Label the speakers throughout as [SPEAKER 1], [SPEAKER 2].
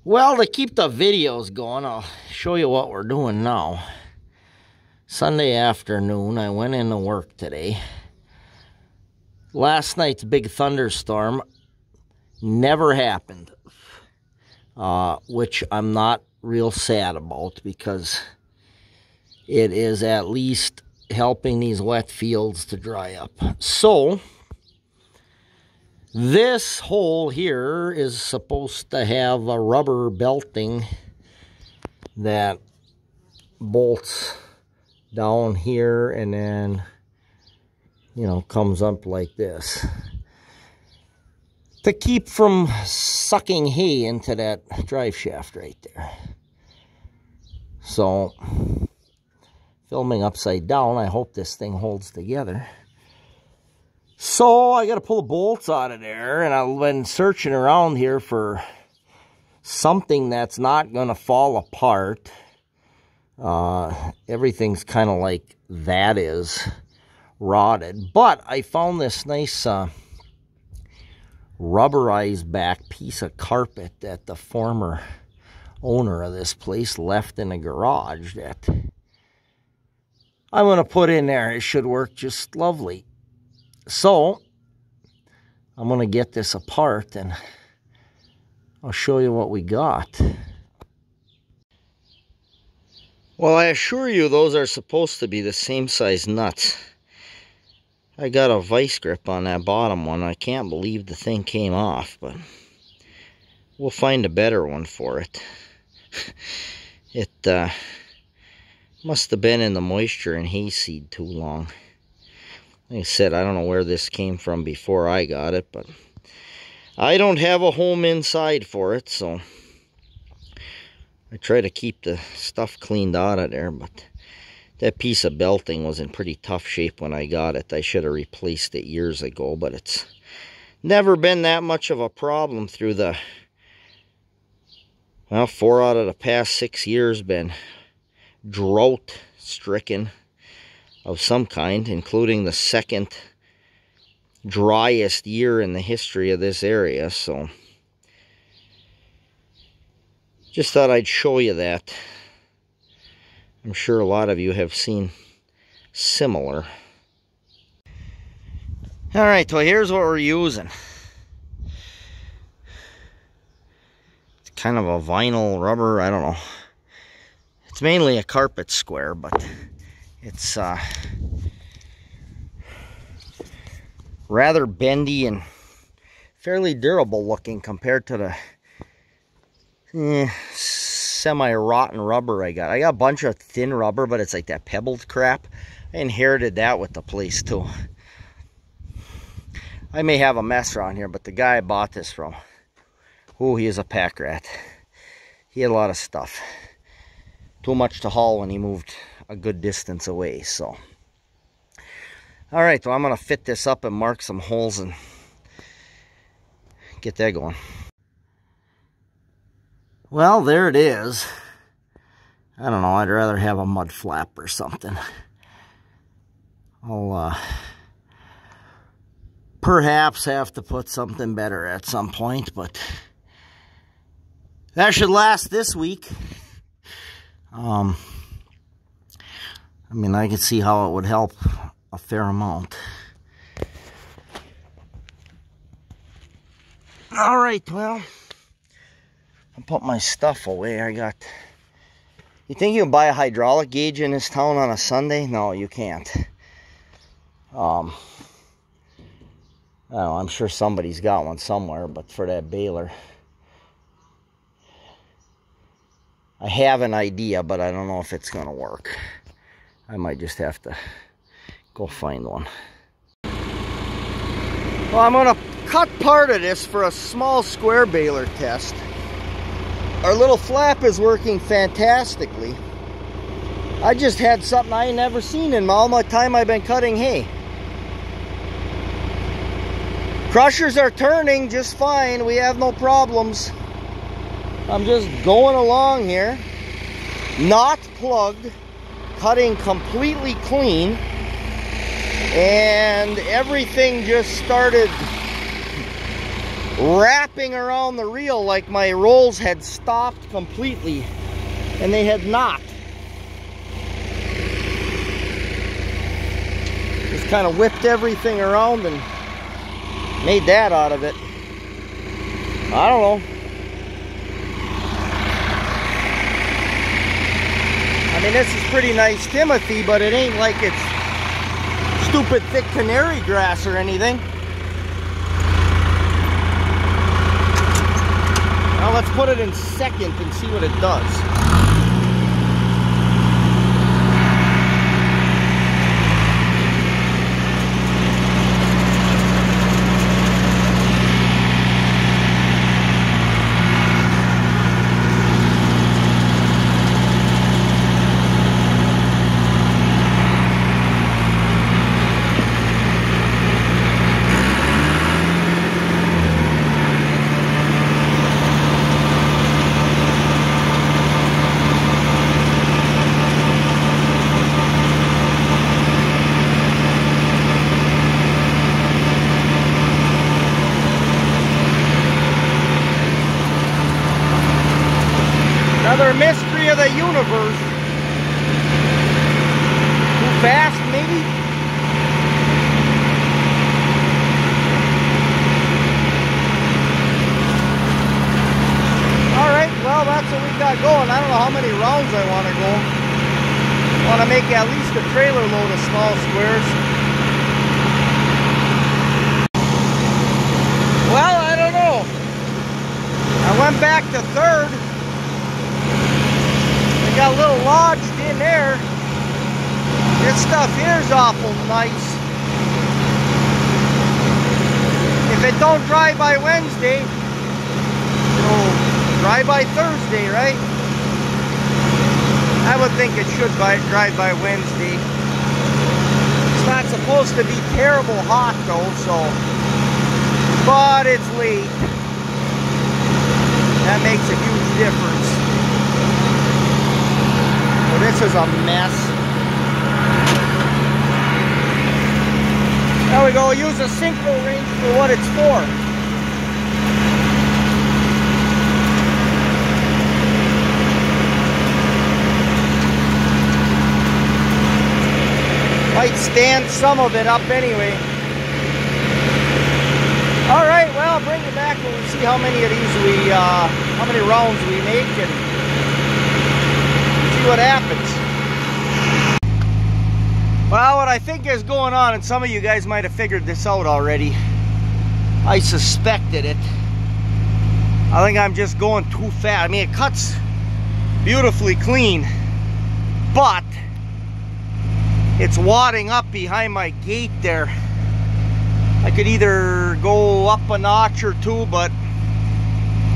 [SPEAKER 1] Well, to keep the videos going, I'll show you what we're doing now. Sunday afternoon, I went into work today. Last night's big thunderstorm never happened, which I'm not real sad about because it is at least helping these wet fields to dry up. So, this hole here is supposed to have a rubber belting that bolts down here and then, comes up like this to keep from sucking hay into that drive shaft right there. So, filming upside down, I hope this thing holds together. So I got to pull the bolts out of there, and I've been searching around here for something that's not going to fall apart. Everything's kind of like that is rotted. But I found this nice rubberized back piece of carpet that the former owner of this place left in the garage that I'm going to put in there. It should work just lovely. So, I'm going to get this apart and I'll show you what we got. Well, I assure you those are supposed to be the same size nuts. I got a vice grip on that bottom one. I can't believe the thing came off, but we'll find a better one for it. It must have been in the moisture and hayseed too long. Like I said, I don't know where this came from before I got it, but I don't have a home inside for it, so I try to keep the stuff cleaned out of there, but that piece of belting was in pretty tough shape when I got it. I should have replaced it years ago, but it's never been that much of a problem through the, 4 out of the past 6 years been drought-stricken of some kind, including the second driest year in the history of this area. So just thought I'd show you that. I'm sure a lot of you have seen similar. Alright, so here's what we're using. It's kind of a vinyl rubber, I don't know. It's mainly a carpet square, but it's rather bendy and fairly durable looking compared to the semi-rotten rubber I got. I got a bunch of thin rubber, but it's like that pebbled crap. I inherited that with the place too. I may have a mess around here, but the guy I bought this from, he is a pack rat. He had a lot of stuff. Too much to haul when he moved a good distance away. So alright, so I'm going to fit this up and mark some holes and get that going. Well, there it is. I don't know, I'd rather have a mud flap or something. I'll perhaps have to put something better at some point, but that should last this week. I mean, I can see how it would help a fair amount. Alright, well, I'll put my stuff away. You think you can buy a hydraulic gauge in this town on a Sunday? No, you can't. I don't know, I'm sure somebody's got one somewhere, but for that baler, I have an idea, but I don't know if it's going to work. I might just have to go find one. Well, I'm going to cut part of this for a small square baler test. Our little flap is working fantastically. I just had something I ain't never seen in all my time I've been cutting hay. Crushers are turning just fine. We have no problems. I'm just going along here, not plugged, cutting completely clean, and everything just started wrapping around the reel like my rolls had stopped completely, and they had not. Just kind of whipped everything around and made that out of it. I don't know. I mean, this is pretty nice Timothy, but it ain't like it's stupid thick canary grass or anything. Now let's put it in second and see what it does. Another mystery of the universe. Too fast, maybe? Alright, well, that's what we got going. I don't know how many rounds I want to go. I want to make at least a trailer load of small squares. Well, I don't know. I went back to third. Got a little lodged in there. This stuff here is awful nice. If it don't dry by Wednesday, it'll dry by Thursday, right? I would think it should dry by Wednesday. It's not supposed to be terrible hot though, so. But it's late. That makes a huge difference. This is a mess. There we go. Use a synchro wrench for what it's for. Might stand some of it up anyway. All right. Well, I'll bring it back when we see how many of these how many rounds we make and what happens. Well, what I think is going on, and some of you guys might have figured this out already, I suspected it. I think I'm just going too fast. I mean, it cuts beautifully clean, but it's wadding up behind my gate there. I could either go up a notch or two, but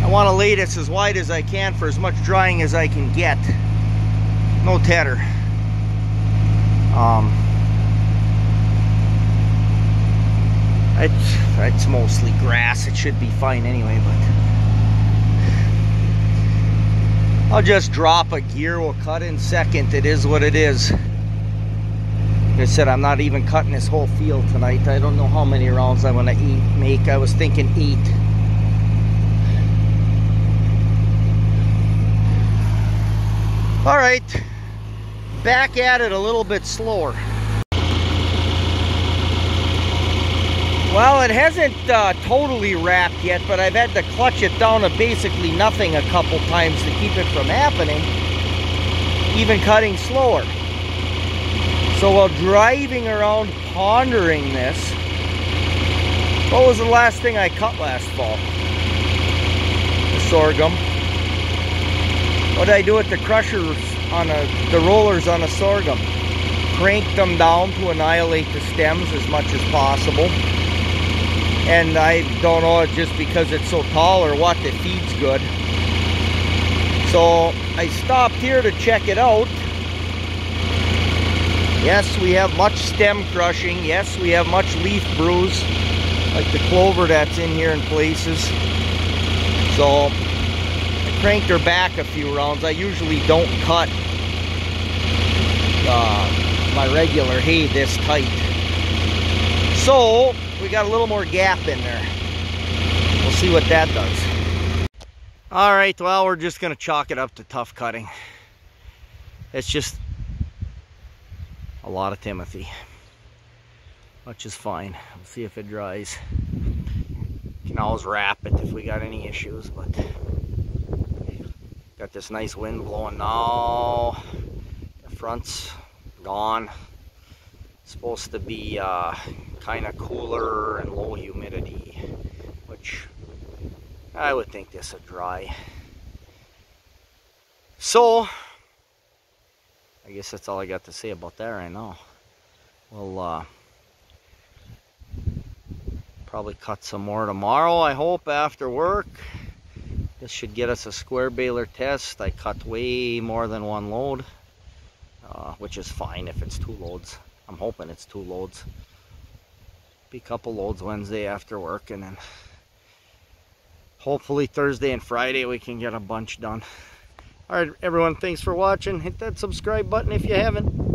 [SPEAKER 1] I want to lay this as wide as I can for as much drying as I can get. No tether. It's mostly grass. It should be fine anyway, but I'll just drop a gear. We'll cut in second. It is what it is. Like I said, I'm not even cutting this whole field tonight. I don't know how many rounds I'm gonna make. I was thinking 8. All right. Back at it a little bit slower. Well, it hasn't totally wrapped yet, but I've had to clutch it down to basically nothing a couple times to keep it from happening, even cutting slower. So while driving around pondering this, what was the last thing I cut last fall? The sorghum. What did I do with the crushers on the rollers on a sorghum? Cranked them down to annihilate the stems as much as possible. And I don't know, just because it's so tall or what, it feeds good. So I stopped here to check it out. Yes, we have much stem crushing. Yes, we have much leaf bruise, like the clover that's in here in places. So I cranked her back a few rounds. I usually don't cut my regular hay this tight. So we got a little more gap in there. we'll see what that does. All right, well, we're just gonna chalk it up to tough cutting. It's just a lot of Timothy, which is fine. We'll see if it dries. Can always wrap it if we got any issues, but got this nice wind blowing now. The front's gone. It's supposed to be kind of cooler and low humidity, which I would think this would dry. So I guess that's all I got to say about that right now. We'll probably cut some more tomorrow, I hope, after work. This should get us a square baler test. I cut way more than one load, which is fine if it's 2 loads. I'm hoping it's 2 loads. Be a couple loads Wednesday after work, and then hopefully Thursday and Friday we can get a bunch done. Alright everyone, thanks for watching. Hit that subscribe button if you haven't.